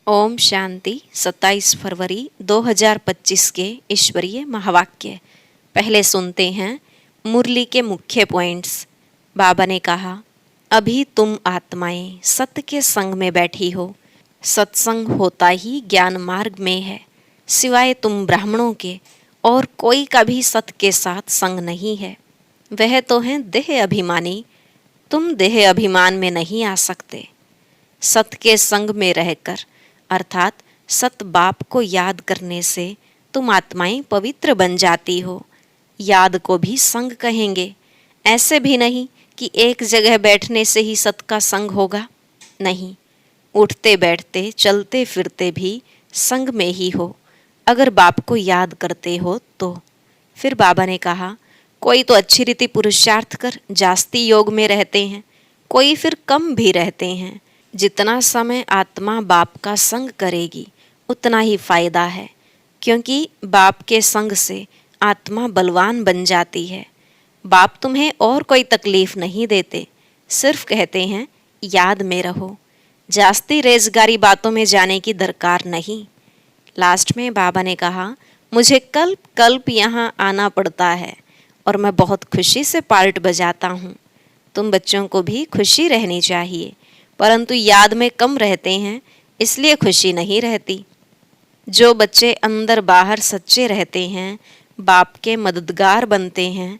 ओम शांति। 27 फरवरी 2025 के ईश्वरीय महावाक्य। पहले सुनते हैं मुरली के मुख्य पॉइंट्स। बाबा ने कहा, अभी तुम आत्माएं सत्य के संग में बैठी हो। सत्संग होता ही ज्ञान मार्ग में है। सिवाय तुम ब्राह्मणों के और कोई का भी सत्य के साथ संग नहीं है। वह तो हैं देह अभिमानी। तुम देह अभिमान में नहीं आ सकते। सत्य के संग में रहकर अर्थात सत बाप को याद करने से तुम आत्माएं पवित्र बन जाती हो। याद को भी संग कहेंगे। ऐसे भी नहीं कि एक जगह बैठने से ही सत का संग होगा। नहीं, उठते बैठते चलते फिरते भी संग में ही हो। अगर बाप को याद करते हो तो। फिर बाबा ने कहा, कोई तो अच्छी रीति पुरुषार्थ कर जास्ती योग में रहते हैं, कोई फिर कम भी रहते हैं। जितना समय आत्मा बाप का संग करेगी उतना ही फायदा है, क्योंकि बाप के संग से आत्मा बलवान बन जाती है। बाप तुम्हें और कोई तकलीफ नहीं देते, सिर्फ कहते हैं याद में रहो। जास्ती रेजगारी बातों में जाने की दरकार नहीं। लास्ट में बाबा ने कहा, मुझे कल्प कल्प यहाँ आना पड़ता है और मैं बहुत खुशी से पार्ट बजाता हूँ। तुम बच्चों को भी खुशी रहनी चाहिए, परंतु याद में कम रहते हैं, इसलिए खुशी नहीं रहती। जो बच्चे अंदर बाहर सच्चे रहते हैं, बाप के मददगार बनते हैं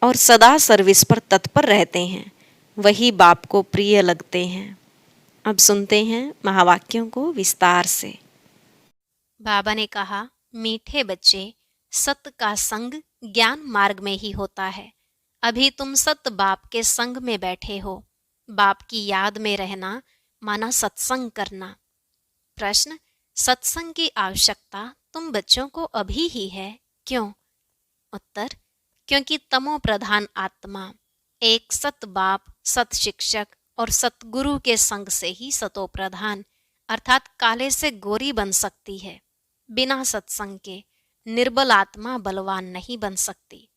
और सदा सर्विस पर तत्पर रहते हैं, वही बाप को प्रिय लगते हैं। अब सुनते हैं महावाक्यों को विस्तार से। बाबा ने कहा, मीठे बच्चे, सत्य का संग ज्ञान मार्ग में ही होता है। अभी तुम सत्य बाप के संग में बैठे हो। बाप की याद में रहना माना सत्संग करना। प्रश्न, सत्संग की आवश्यकता तुम बच्चों को अभी ही है, क्यों? उत्तर, क्योंकि तमो प्रधान आत्मा एक सत बाप, सत शिक्षक और सतगुरु के संग से ही सतो प्रधान अर्थात काले से गोरी बन सकती है। बिना सत्संग के निर्बल आत्मा बलवान नहीं बन सकती।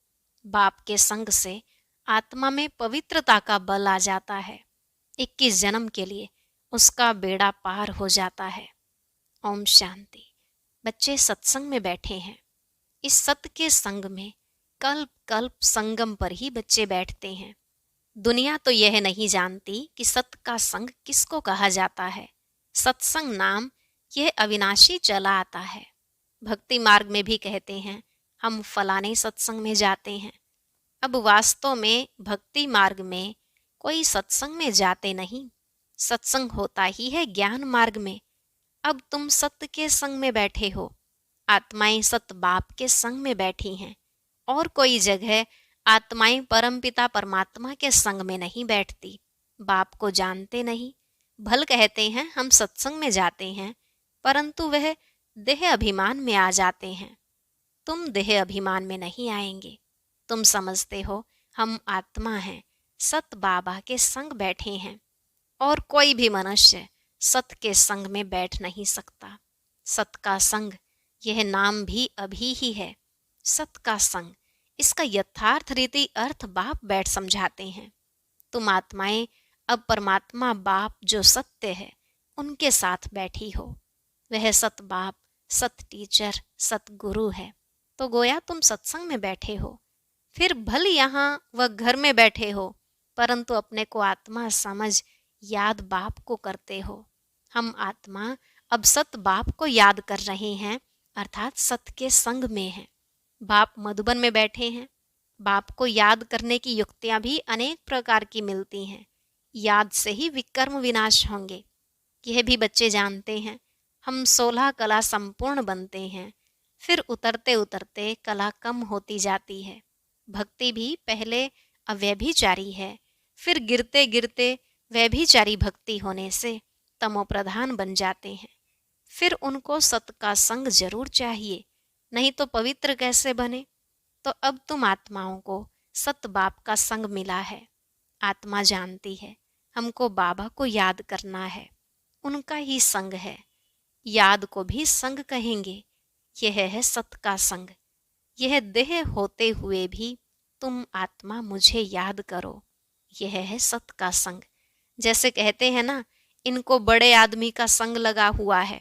बाप के संग से आत्मा में पवित्रता का बल आ जाता है। 21 जन्म के लिए उसका बेड़ा पार हो जाता है। ओम शांति। बच्चे सत्संग में बैठे हैं। इस सत्य के संग में कल्प कल्प संगम पर ही बच्चे बैठते हैं। दुनिया तो यह नहीं जानती कि सत्य का संग किसको कहा जाता है। सत्संग नाम यह अविनाशी चला आता है। भक्ति मार्ग में भी कहते हैं, हम फलाने सत्संग में जाते हैं। अब वास्तव में भक्ति मार्ग में कोई सत्संग में जाते नहीं। सत्संग होता ही है ज्ञान मार्ग में। अब तुम सत्य के संग में बैठे हो। आत्माएं सत्य बाप के संग में बैठी हैं और कोई जगह आत्माएं परमपिता परमात्मा के संग में नहीं बैठती। बाप को जानते नहीं, भल कहते हैं हम सत्संग में जाते हैं, परंतु वह देह अभिमान में आ जाते हैं। तुम देह अभिमान में नहीं आएंगे। तुम समझते हो हम आत्मा हैं, सत बाबा के संग बैठे हैं और कोई भी मनुष्य सत के संग में बैठ नहीं सकता। सत का संग यह नाम भी अभी ही है। सत का संग, इसका यथार्थ रीति अर्थ बाप बैठ समझाते हैं। तुम आत्माएं अब परमात्मा बाप जो सत्य है उनके साथ बैठी हो। वह सत बाप, सत टीचर, सत गुरु है। तो गोया तुम सत्संग में बैठे हो। फिर भल यहाँ व घर में बैठे हो, परंतु अपने को आत्मा समझ याद बाप को करते हो। हम आत्मा अब सत बाप को याद कर रहे हैं, अर्थात सत के संग में हैं। बाप मधुबन में बैठे हैं। बाप को याद करने की युक्तियां भी अनेक प्रकार की मिलती हैं। याद से ही विकर्म विनाश होंगे, यह भी बच्चे जानते हैं। हम 16 कला संपूर्ण बनते हैं, फिर उतरते उतरते कला कम होती जाती है। भक्ति भी पहले अव्यभिचारी है, फिर गिरते गिरते व्यभिचारी भक्ति होने से तमोप्रधान बन जाते हैं। फिर उनको सत का संग जरूर चाहिए, नहीं तो पवित्र कैसे बने। तो अब तुम आत्माओं को सत बाप का संग मिला है। आत्मा जानती है हमको बाबा को याद करना है, उनका ही संग है। याद को भी संग कहेंगे। यह है सत का संग। यह देह होते हुए भी तुम आत्मा मुझे याद करो, यह है सत का संग। जैसे कहते हैं ना, इनको बड़े आदमी का संग लगा हुआ है,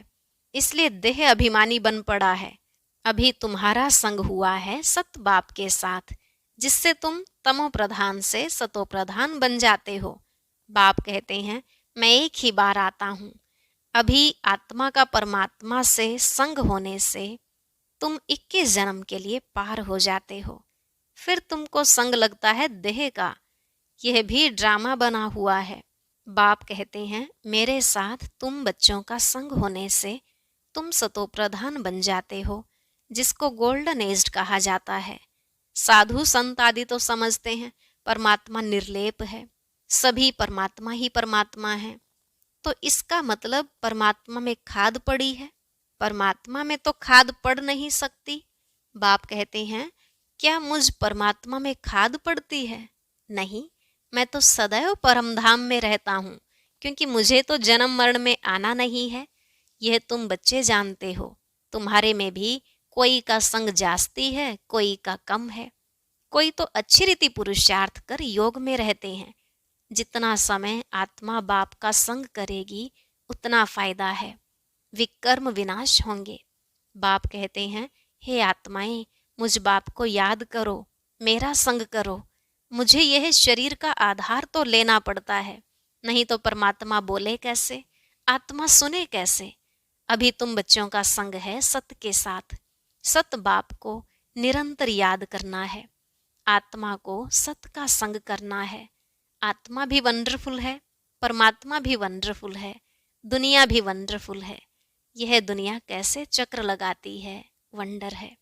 इसलिए देह अभिमानी बन पड़ा है। अभी तुम्हारा संग हुआ है सत बाप के साथ, जिससे तुम तमो प्रधान से सतो प्रधान बन जाते हो। बाप कहते हैं, मैं एक ही बार आता हूँ। अभी आत्मा का परमात्मा से संग होने से तुम 21 जन्म के लिए पार हो जाते हो। फिर तुमको संग लगता है देह का। यह भी ड्रामा बना हुआ है। बाप कहते हैं, मेरे साथ तुम बच्चों का संग होने से तुम सतो प्रधान बन जाते हो, जिसको गोल्डन एज कहा जाता है। साधु संत आदि तो समझते हैं परमात्मा निर्लेप है, सभी परमात्मा ही परमात्मा है। तो इसका मतलब परमात्मा में खाद पड़ी है। परमात्मा में तो खाद पड़ नहीं सकती। बाप कहते हैं, क्या मुझ परमात्मा में खाद पड़ती है? नहीं, मैं तो सदैव परमधाम में रहता हूँ, क्योंकि मुझे तो जन्म मरण में आना नहीं है। यह तुम बच्चे जानते हो। तुम्हारे में भी कोई का संग जास्ती है, कोई का कम है। कोई तो अच्छी रीति पुरुषार्थ कर योग में रहते हैं। जितना समय आत्मा बाप का संग करेगी उतना फायदा है। विकर्म विनाश होंगे। बाप कहते हैं, हे आत्माएं, मुझ बाप को याद करो, मेरा संग करो। मुझे यह शरीर का आधार तो लेना पड़ता है, नहीं तो परमात्मा बोले कैसे, आत्मा सुने कैसे। अभी तुम बच्चों का संग है सत के साथ। सत बाप को निरंतर याद करना है। आत्मा को सत का संग करना है। आत्मा भी वंडरफुल है, परमात्मा भी वंडरफुल है, दुनिया भी वंडरफुल है। यह दुनिया कैसे चक्र लगाती है, वंडर है।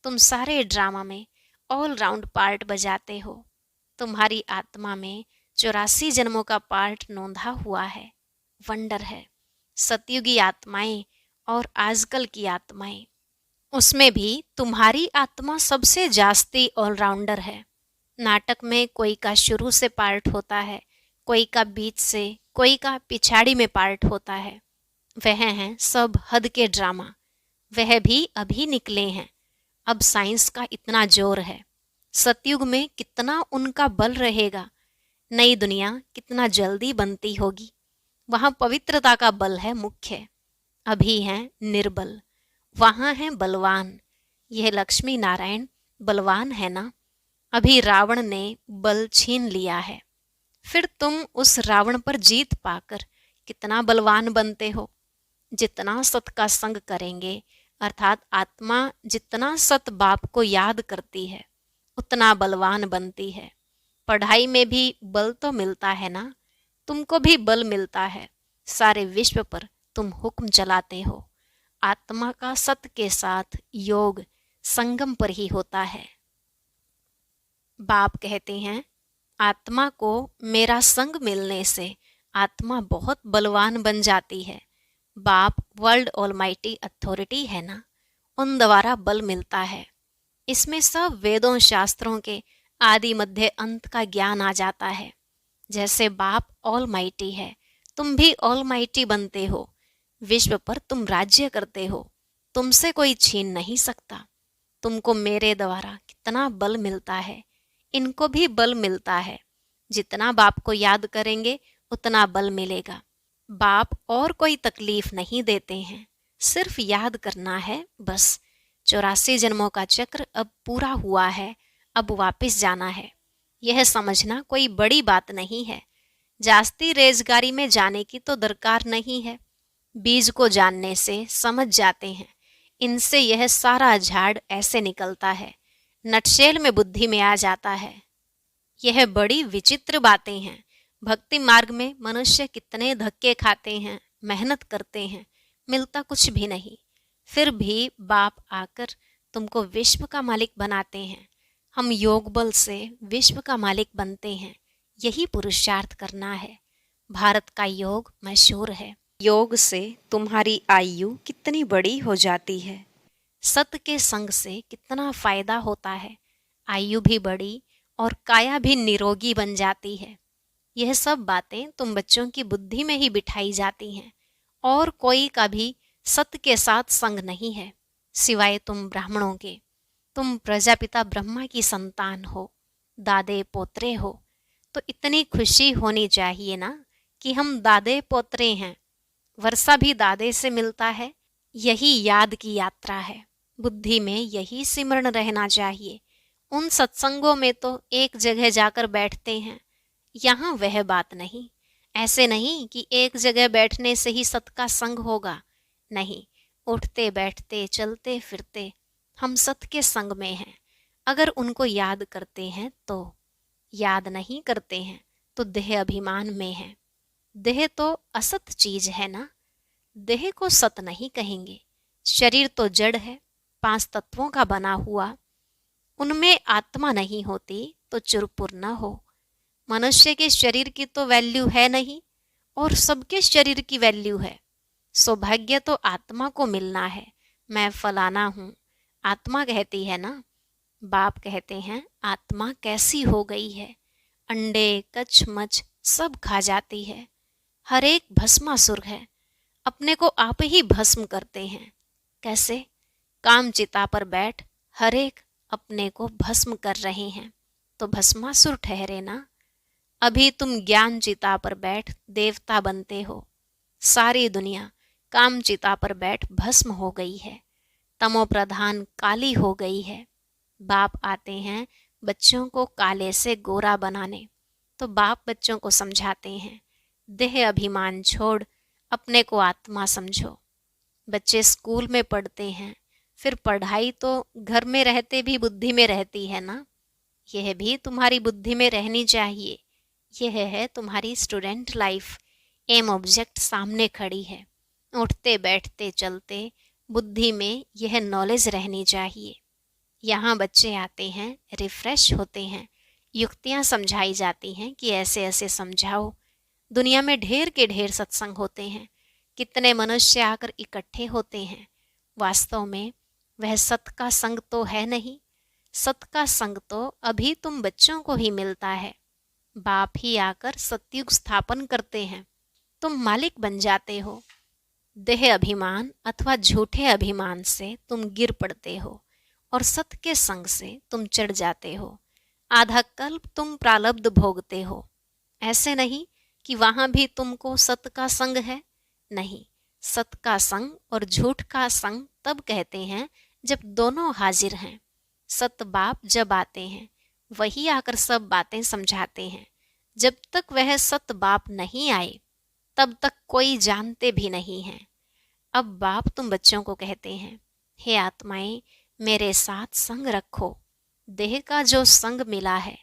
तुम सारे ड्रामा में ऑल राउंड पार्ट बजाते हो। तुम्हारी आत्मा में 84 जन्मों का पार्ट नोंधा हुआ है, वंडर है। सतयुगी आत्माएं और आजकल की आत्माएं, उसमें भी तुम्हारी आत्मा सबसे जास्ती ऑलराउंडर है। नाटक में कोई का शुरू से पार्ट होता है, कोई का बीच से, कोई का पिछाड़ी में पार्ट होता है। वह हैं सब हद के ड्रामा। वह भी अभी निकले हैं। अब साइंस का इतना जोर है। सतयुग में कितना उनका बल रहेगा। नई दुनिया कितना जल्दी बनती होगी। वहाँ पवित्रता का बल है मुख्य। अभी हैं निर्बल, वहाँ हैं बलवान। यह लक्ष्मी नारायण बलवान है ना। अभी रावण ने बल छीन लिया है। फिर तुम उस रावण पर जीत पाकर कितना बलवान बनते हो। जितना सत का संग करेंगे, अर्थात आत्मा जितना सत बाप को याद करती है, उतना बलवान बनती है। पढ़ाई में भी बल तो मिलता है ना, तुमको भी बल मिलता है। सारे विश्व पर तुम हुक्म चलाते हो। आत्मा का सत के साथ योग संगम पर ही होता है। बाप कहते हैं, आत्मा को मेरा संग मिलने से आत्मा बहुत बलवान बन जाती है। बाप वर्ल्ड ऑलमाइटी अथॉरिटी है ना, उन द्वारा बल मिलता है। इसमें सब वेदों शास्त्रों के आदि मध्य अंत का ज्ञान आ जाता है। जैसे बाप ऑलमाइटी है, तुम भी ऑलमाइटी बनते हो। विश्व पर तुम राज्य करते हो, तुमसे कोई छीन नहीं सकता। तुमको मेरे द्वारा कितना बल मिलता है, इनको भी बल मिलता है। जितना बाप को याद करेंगे उतना बल मिलेगा। बाप और कोई तकलीफ नहीं देते हैं, सिर्फ याद करना है बस। 84 जन्मों का चक्र अब पूरा हुआ है, अब वापस जाना है। यह समझना कोई बड़ी बात नहीं है। जास्ती रेजगारी में जाने की तो दरकार नहीं है। बीज को जानने से समझ जाते हैं। इनसे यह सारा झाड़ ऐसे निकलता है, नटशेल में बुद्धि में आ जाता है। यह बड़ी विचित्र बातें हैं। भक्ति मार्ग में मनुष्य कितने धक्के खाते हैं, मेहनत करते हैं, मिलता कुछ भी नहीं। फिर भी बाप आकर तुमको विश्व का मालिक बनाते हैं। हम योग बल से विश्व का मालिक बनते हैं। यही पुरुषार्थ करना है। भारत का योग मशहूर है। योग से तुम्हारी आयु कितनी बड़ी हो जाती है। सत के संग से कितना फायदा होता है। आयु भी बड़ी और काया भी निरोगी बन जाती है। यह सब बातें तुम बच्चों की बुद्धि में ही बिठाई जाती हैं। और कोई का भी सत के साथ संग नहीं है, सिवाय तुम ब्राह्मणों के। तुम प्रजापिता ब्रह्मा की संतान हो, दादे पोत्रे हो। तो इतनी खुशी होनी चाहिए ना कि हम दादे पोत्रे हैं। वर्षा भी दादे से मिलता है, यही याद की यात्रा है। बुद्धि में यही सिमरण रहना चाहिए। उन सत्संगों में तो एक जगह जाकर बैठते हैं, यहाँ वह बात नहीं। ऐसे नहीं कि एक जगह बैठने से ही सत का संग होगा। नहीं, उठते बैठते चलते फिरते हम सत के संग में हैं। अगर उनको याद करते हैं तो, याद नहीं करते हैं तो देह अभिमान में है। देह तो असत चीज है ना, देह को सत नहीं कहेंगे। शरीर तो जड़ है, 5 तत्वों का बना हुआ। उनमें आत्मा नहीं होती तो चुरपुर न हो। मनुष्य के शरीर की तो वैल्यू है नहीं, और सबके शरीर की वैल्यू है। सौभाग्य तो आत्मा को मिलना है। मैं फलाना हूँ, आत्मा कहती है ना। बाप कहते हैं आत्मा कैसी हो गई है, अंडे कचमच सब खा जाती है। हर एक भस्मासुर है, अपने को आप ही भस्म करते हैं। कैसे? काम चिता पर बैठ हर एक अपने को भस्म कर रहे हैं, तो भस्मासुर ठहरे ना। अभी तुम ज्ञान चिता पर बैठ देवता बनते हो। सारी दुनिया काम चिता पर बैठ भस्म हो गई है, तमो प्रधान काली हो गई है। बाप आते हैं बच्चों को काले से गोरा बनाने, तो बाप बच्चों को समझाते हैं देह अभिमान छोड़ अपने को आत्मा समझो। बच्चे स्कूल में पढ़ते हैं, फिर पढ़ाई तो घर में रहते भी बुद्धि में रहती है ना। यह भी तुम्हारी बुद्धि में रहनी चाहिए। यह है तुम्हारी स्टूडेंट लाइफ। एम ऑब्जेक्ट सामने खड़ी है। उठते बैठते चलते बुद्धि में यह नॉलेज रहनी चाहिए। यहाँ बच्चे आते हैं, रिफ्रेश होते हैं, युक्तियाँ समझाई जाती हैं कि ऐसे ऐसे समझाओ। दुनिया में ढेर के ढेर सत्संग होते हैं, कितने मनुष्य आकर इकट्ठे होते हैं। वास्तव में वह सत का संग तो है नहीं। सत का संग तो अभी तुम बच्चों को ही मिलता है। बाप ही आकर सतयुग स्थापन करते हैं, तुम मालिक बन जाते हो। देह अभिमान अथवा झूठे अभिमान से तुम गिर पड़ते हो, और सत के संग से तुम चढ़ जाते हो। आधा कल्प तुम प्रारब्ध भोगते हो। ऐसे नहीं कि वहां भी तुमको सत का संग है। नहीं, सत का संग और झूठ का संग तब कहते हैं जब दोनों हाजिर हैं। सत बाप जब आते हैं वही आकर सब बातें समझाते हैं। जब तक वह सत बाप नहीं आए तब तक कोई जानते भी नहीं हैं। अब बाप तुम बच्चों को कहते हैं, हे आत्माएं मेरे साथ संग रखो। देह का जो संग मिला है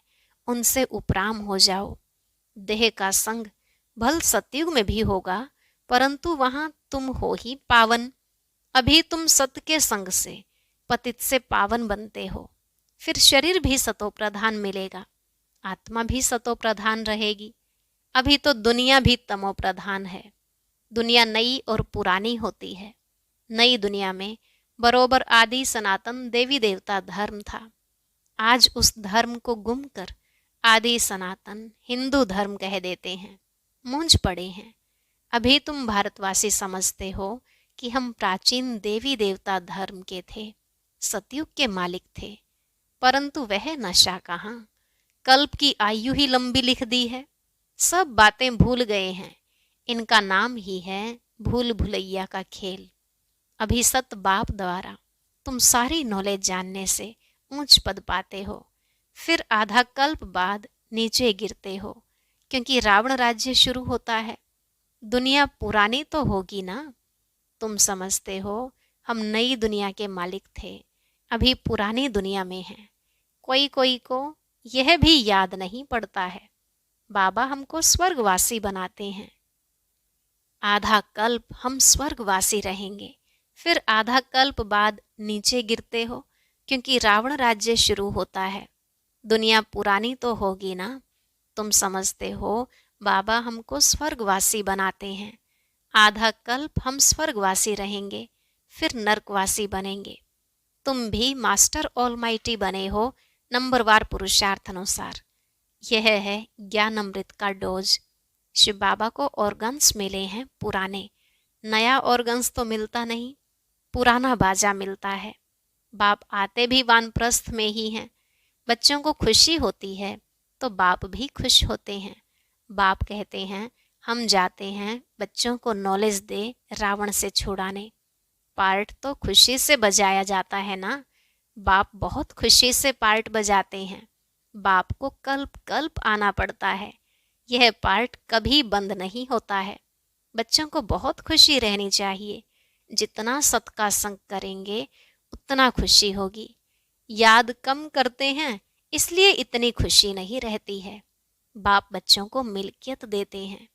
उनसे उपराम हो जाओ। देह का संग भल सतयुग में भी होगा, परंतु वहां तुम हो ही पावन। अभी तुम सत के संग से पतित से पावन बनते हो। फिर शरीर भी सतो प्रधान मिलेगा, आत्मा भी सतो प्रधान रहेगी। अभी तो दुनिया भी तमो प्रधान है। दुनिया नई और पुरानी होती है। नई दुनिया में बरोबर आदि सनातन देवी देवता धर्म था। आज उस धर्म को गुम कर आदि सनातन हिंदू धर्म कह देते हैं। मूंझ पड़े हैं। अभी तुम भारतवासी समझते हो कि हम प्राचीन देवी देवता धर्म के थे, सतयुग के मालिक थे, परंतु वह नशा कहाँ। कल्प की आयु ही लंबी लिख दी है। सब बातें भूल गए हैं। इनका नाम ही है भूल भुलैया का खेल। अभी सत बाप द्वारा तुम सारी नॉलेज जानने से ऊंच पद पाते हो, फिर आधा कल्प बाद नीचे गिरते हो, क्योंकि रावण राज्य शुरू होता है। दुनिया पुरानी तो होगी ना। तुम समझते हो हम नई दुनिया के मालिक थे, अभी पुरानी दुनिया में हैं। कोई कोई को यह भी याद नहीं पड़ता है, बाबा हमको स्वर्गवासी बनाते हैं। आधा कल्प हम स्वर्गवासी रहेंगे, फिर आधा कल्प बाद नीचे गिरते हो, क्योंकि रावण राज्य शुरू होता है। दुनिया पुरानी तो होगी ना। तुम समझते हो बाबा हमको स्वर्गवासी बनाते हैं। आधा कल्प हम स्वर्गवासी रहेंगे, फिर नरकवासी बनेंगे। तुम भी मास्टर ऑलमाइटी बने हो नंबरवार पुरुषार्थ अनुसार। यह है ज्ञान अमृत का डोज। शिव बाबा को ऑर्गन्स मिले हैं पुराने, नया ऑर्गन्स तो मिलता नहीं, पुराना बाजा मिलता है। बाप आते भी वानप्रस्थ में ही हैं। बच्चों को खुशी होती है तो बाप भी खुश होते हैं। बाप कहते हैं हम जाते हैं बच्चों को नॉलेज दे रावण से छुड़ाने। पार्ट तो खुशी से बजाया जाता है ना। बाप बहुत खुशी से पार्ट बजाते हैं। बाप को कल्प कल्प आना पड़ता है। यह पार्ट कभी बंद नहीं होता है। बच्चों को बहुत खुशी रहनी चाहिए। जितना सत का संग करेंगे उतना खुशी होगी। याद कम करते हैं इसलिए इतनी खुशी नहीं रहती है। बाप बच्चों को मिल्कियत देते हैं।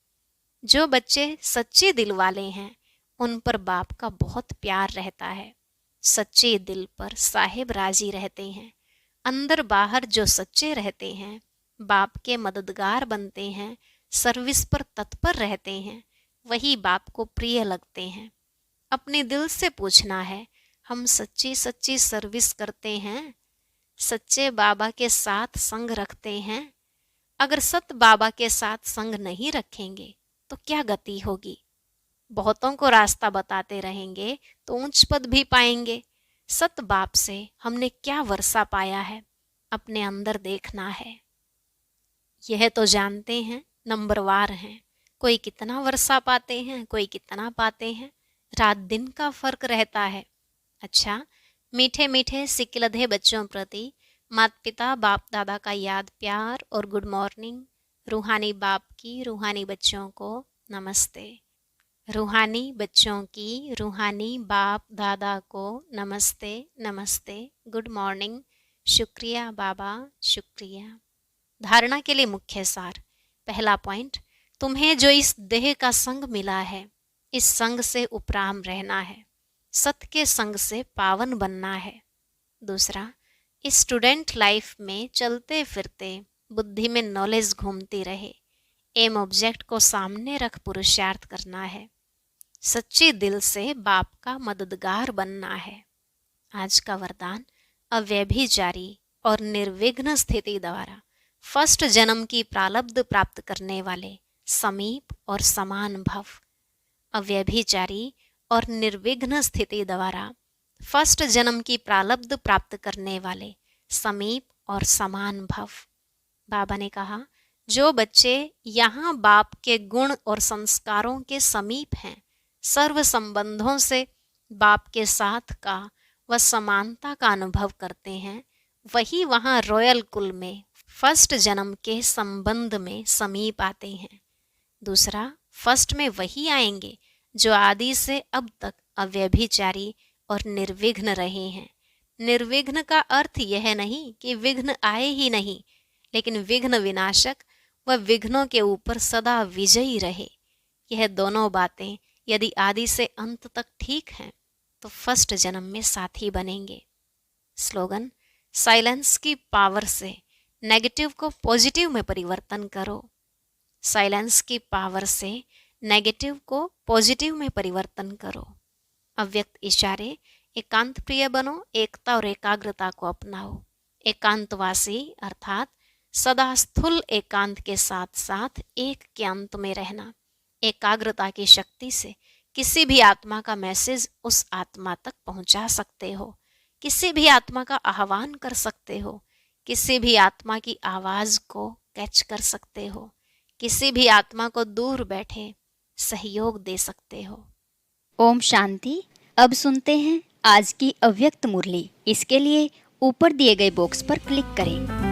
जो बच्चे सच्चे दिल वाले हैं उन पर बाप का बहुत प्यार रहता है। सच्चे दिल पर साहिब राजी रहते हैं। अंदर बाहर जो सच्चे रहते हैं बाप के मददगार बनते हैं, सर्विस पर तत्पर रहते हैं, वही बाप को प्रिय लगते हैं। अपने दिल से पूछना है, हम सच्ची सच्ची सर्विस करते हैं? सच्चे बाबा के साथ संग रखते हैं? अगर सत बाबा के साथ संग नहीं रखेंगे तो क्या गति होगी? बहुतों को रास्ता बताते रहेंगे तो ऊंच पद भी पाएंगे। सत बाप से हमने क्या वर्षा पाया है, अपने अंदर देखना है। यह तो जानते हैं नंबरवार हैं। कोई कितना वर्षा पाते हैं, कोई कितना पाते हैं, रात दिन का फर्क रहता है। अच्छा, मीठे मीठे सिकिलधे बच्चों प्रति माता पिता बाप दादा का याद प्यार और गुड मॉर्निंग। रूहानी बाप की रूहानी बच्चों को नमस्ते। रूहानी बच्चों की रूहानी बाप दादा को नमस्ते नमस्ते, गुड मॉर्निंग, शुक्रिया बाबा, शुक्रिया। धारणा के लिए मुख्य सार। पहला पॉइंट, तुम्हें जो इस देह का संग मिला है, इस संग से उपराम रहना है, सत्य के संग से पावन बनना है। दूसरा, इस स्टूडेंट लाइफ में चलते फिरते बुद्धि में नॉलेज घूमती रहे, एम ऑब्जेक्ट को सामने रख पुरुषार्थ करना है, सच्चे दिल से बाप का मददगार बनना है। आज का वरदान, अव्यभिचारी और निर्विघ्न स्थिति द्वारा फर्स्ट जन्म की प्रारब्ध प्राप्त करने वाले समीप और समान भव। अव्यभिचारी और निर्विघ्न स्थिति द्वारा फर्स्ट जन्म की प्रारब्ध प्राप्त करने वाले समीप और समान भव। बाबा ने कहा, जो बच्चे यहाँ बाप के गुण और संस्कारों के समीप हैं, सर्व संबंधों से बाप के साथ का व समानता का अनुभव करते हैं, वही वहाँ रॉयल कुल में फर्स्ट जन्म के संबंध में समीप आते हैं। दूसरा, फर्स्ट में वही आएंगे जो आदि से अब तक अव्यभिचारी और निर्विघ्न रहे हैं। निर्विघ्न का अर्थ यह नहीं कि विघ्न आए ही नहीं, लेकिन विघ्न विनाशक व विघ्नों के ऊपर सदा विजयी रहे। यह दोनों बातें यदि आदि से अंत तक ठीक हैं तो फर्स्ट जन्म में साथी बनेंगे। स्लोगन, साइलेंस की पावर से नेगेटिव को पॉजिटिव में परिवर्तन करो। साइलेंस की पावर से नेगेटिव को पॉजिटिव में परिवर्तन करो। अव्यक्त इशारे, एकांत प्रिय बनो, एकता और एकाग्रता को अपनाओ। एकांतवासी अर्थात सदा स्थूल एकांत के साथ साथ एक के अंत में रहना। एकाग्रता की शक्ति से किसी भी आत्मा का मैसेज उस आत्मा तक पहुंचा सकते हो, किसी भी आत्मा का आह्वान कर सकते हो, किसी भी आत्मा की आवाज को कैच कर सकते हो, किसी भी आत्मा को दूर बैठे सहयोग दे सकते हो। ओम शांति। अब सुनते हैं आज की अव्यक्त मुरली। इसके लिए ऊपर दिए गए बॉक्स पर क्लिक करें।